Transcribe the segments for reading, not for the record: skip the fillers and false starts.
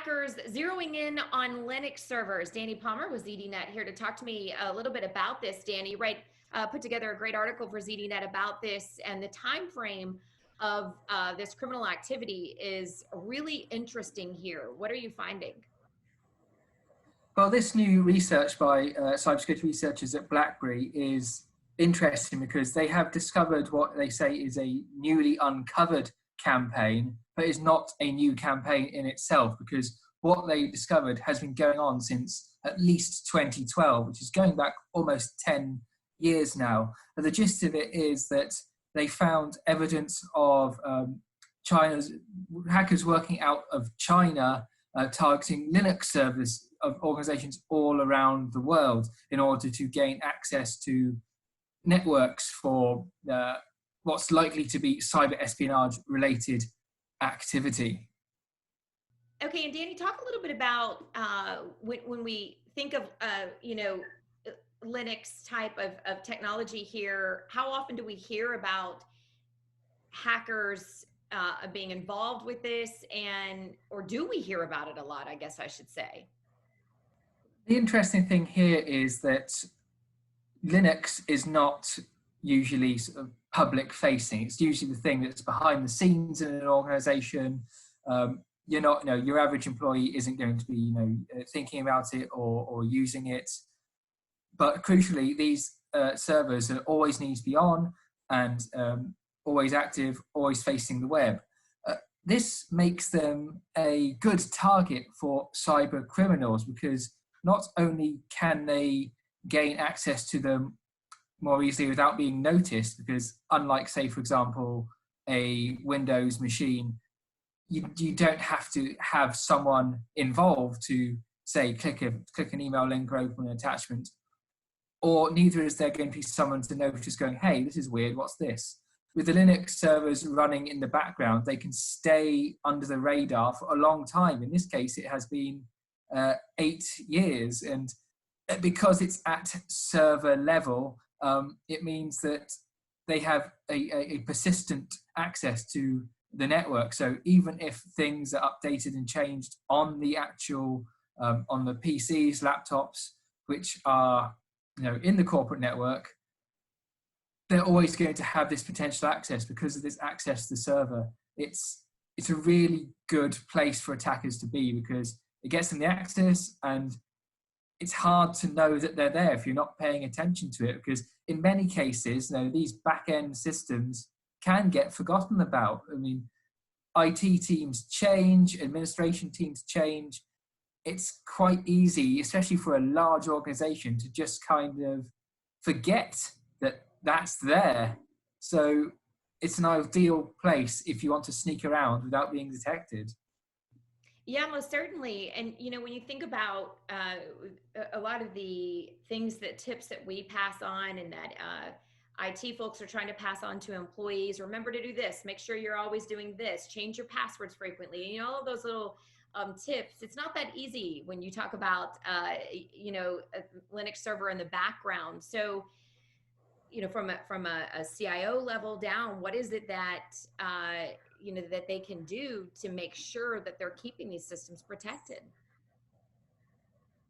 hackers zeroing in on Linux servers. Danny Palmer with ZDNet here to talk to me a little bit about this. Danny, put together a great article for ZDNet about this, and the time frame of this criminal activity is really interesting here. What are you finding? Well, this new research by cybersecurity researchers at BlackBerry is interesting because they have discovered what they say is a newly uncovered campaign, but is not a new campaign in itself, because what they discovered has been going on since at least 2012, which is going back almost 10 years now. But the gist of it is that they found evidence of China's hackers working out of China, targeting Linux servers of organizations all around the world in order to gain access to networks for what's likely to be cyber espionage related activity. Okay, and Danny, talk a little bit about when we think of Linux type of technology here. How often do we hear about hackers being involved with this, or do we hear about it a lot, I guess I should say? The interesting thing here is that Linux is not usually sort of public facing. It's usually the thing that's behind the scenes in an organization. Your average employee isn't going to be, thinking about it or using it. But crucially, these servers always need to be on and always active, always facing the web. This makes them a good target for cyber criminals, because not only can they gain access to them more easily without being noticed, because unlike, say, for example, a Windows machine, you don't have to have someone involved to, say, click an email link or open an attachment, or neither is there going to be someone to notice going, hey, this is weird, what's this? With the Linux servers running in the background, they can stay under the radar for a long time. In this case, it has been 8 years, and because it's at server level, it means that they have a persistent access to the network. So even if things are updated and changed on the actual on the PCs, laptops, which are in the corporate network, they're always going to have this potential access because of this access to the server. It's a really good place for attackers to be, because it gets them the access, and it's hard to know that they're there if you're not paying attention to it, because in many cases, these back-end systems can get forgotten about. I mean, IT teams change, administration teams change. It's quite easy, especially for a large organization, to just kind of forget that that's there. So it's an ideal place if you want to sneak around without being detected. Yeah, most certainly. And, when you think about a lot of the tips that we pass on, and that IT folks are trying to pass on to employees, remember to do this, make sure you're always doing this, change your passwords frequently, all of those little tips. It's not that easy when you talk about, a Linux server in the background. So, from a CIO level down, what is it that, that they can do to make sure that they're keeping these systems protected?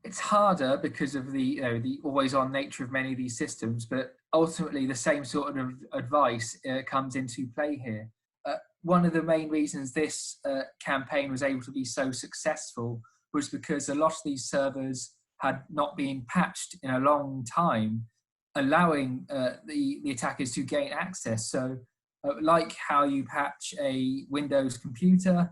It's harder because of the always-on nature of many of these systems, but ultimately the same sort of advice comes into play here. One of the main reasons this campaign was able to be so successful was because a lot of these servers had not been patched in a long time, allowing the attackers to gain access. So like how you patch a Windows computer,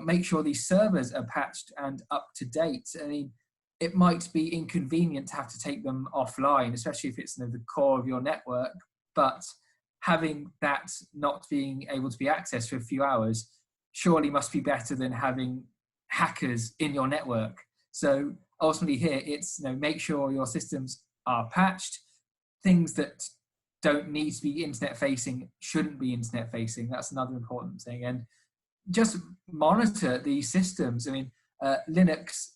make sure these servers are patched and up to date. I mean, it might be inconvenient to have to take them offline, especially if it's the core of your network, but having that not being able to be accessed for a few hours surely must be better than having hackers in your network. So ultimately here, it's make sure your systems are patched. Things that don't need to be internet facing shouldn't be internet facing. That's another important thing. And just monitor these systems. I mean, Linux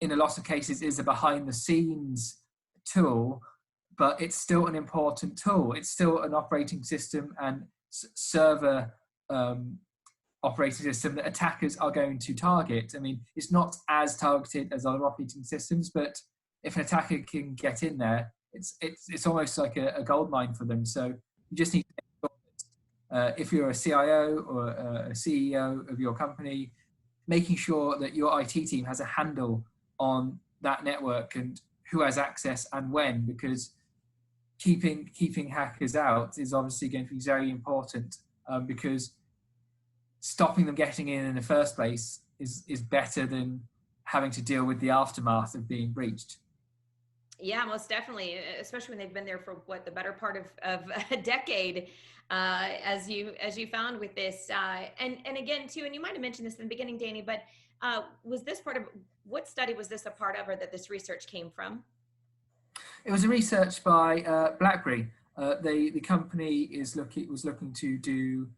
in a lot of cases is a behind the scenes tool, but it's still an important tool. It's still an operating system and server operating system that attackers are going to target. I mean, it's not as targeted as other operating systems, but if an attacker can get in there, it's almost like a gold mine for them. So you just need to, if you're a CIO or a CEO of your company, making sure that your IT team has a handle on that network and who has access and when, because keeping hackers out is obviously going to be very important, because stopping them getting in the first place is better than having to deal with the aftermath of being breached. Yeah, most definitely, especially when they've been there for what, the better part of a decade, as you found with this. And again, too, and you might have mentioned this in the beginning, Danny, but was this part of, what study was this a part of, or that this research came from? It was a research by BlackBerry. The company was looking to do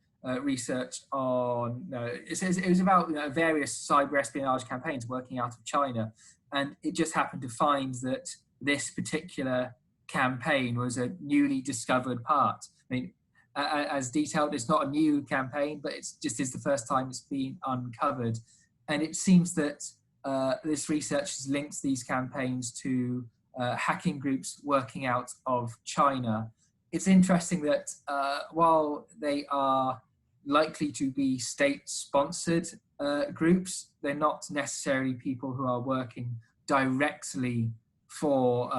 research on. It was about various cyber espionage campaigns working out of China, and it just happened to find that this particular campaign was a newly discovered part. I mean, as detailed, it's not a new campaign, but it's just is the first time it's been uncovered, and it seems that this research has linked these campaigns to hacking groups working out of China. It's interesting that while they are likely to be state-sponsored groups, they're not necessarily people who are working directly for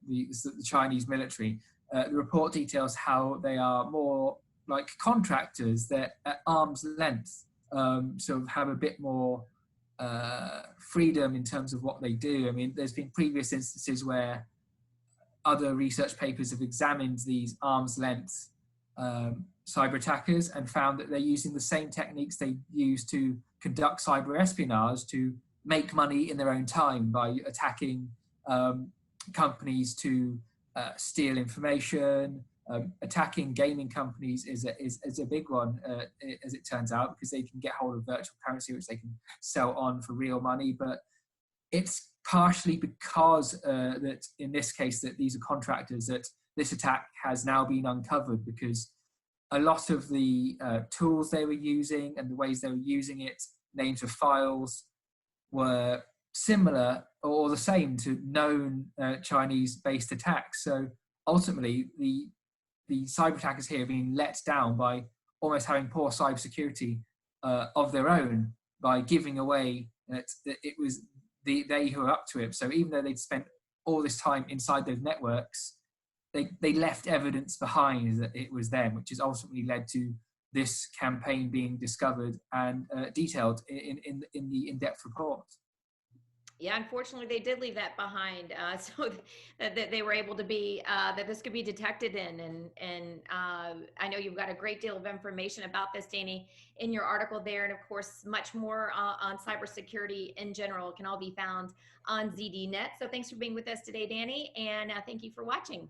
the Chinese military. The report details how they are more like contractors. They're at arm's length, so have a bit more freedom in terms of what they do. I mean, there's been previous instances where other research papers have examined these arm's length cyber attackers and found that they're using the same techniques they use to conduct cyber espionage to make money in their own time by attacking companies to steal information. Attacking gaming companies is a big one, as it turns out, because they can get hold of virtual currency, which they can sell on for real money. But it's partially because that in this case that these are contractors that this attack has now been uncovered, because a lot of the tools they were using and the ways they were using it, names of files, were similar or the same to known Chinese-based attacks. So ultimately, the cyber attackers here have been let down by almost having poor cybersecurity of their own, by giving away that it was they who were up to it. So even though they'd spent all this time inside those networks, they left evidence behind that it was them, which has ultimately led to this campaign being discovered and detailed in the in-depth report. Yeah, unfortunately, they did leave that behind, so that they were able to be that this could be detected in. And I know you've got a great deal of information about this, Danny, in your article there, and of course, much more on cybersecurity in general. It can all be found on ZDNet. So thanks for being with us today, Danny, and thank you for watching.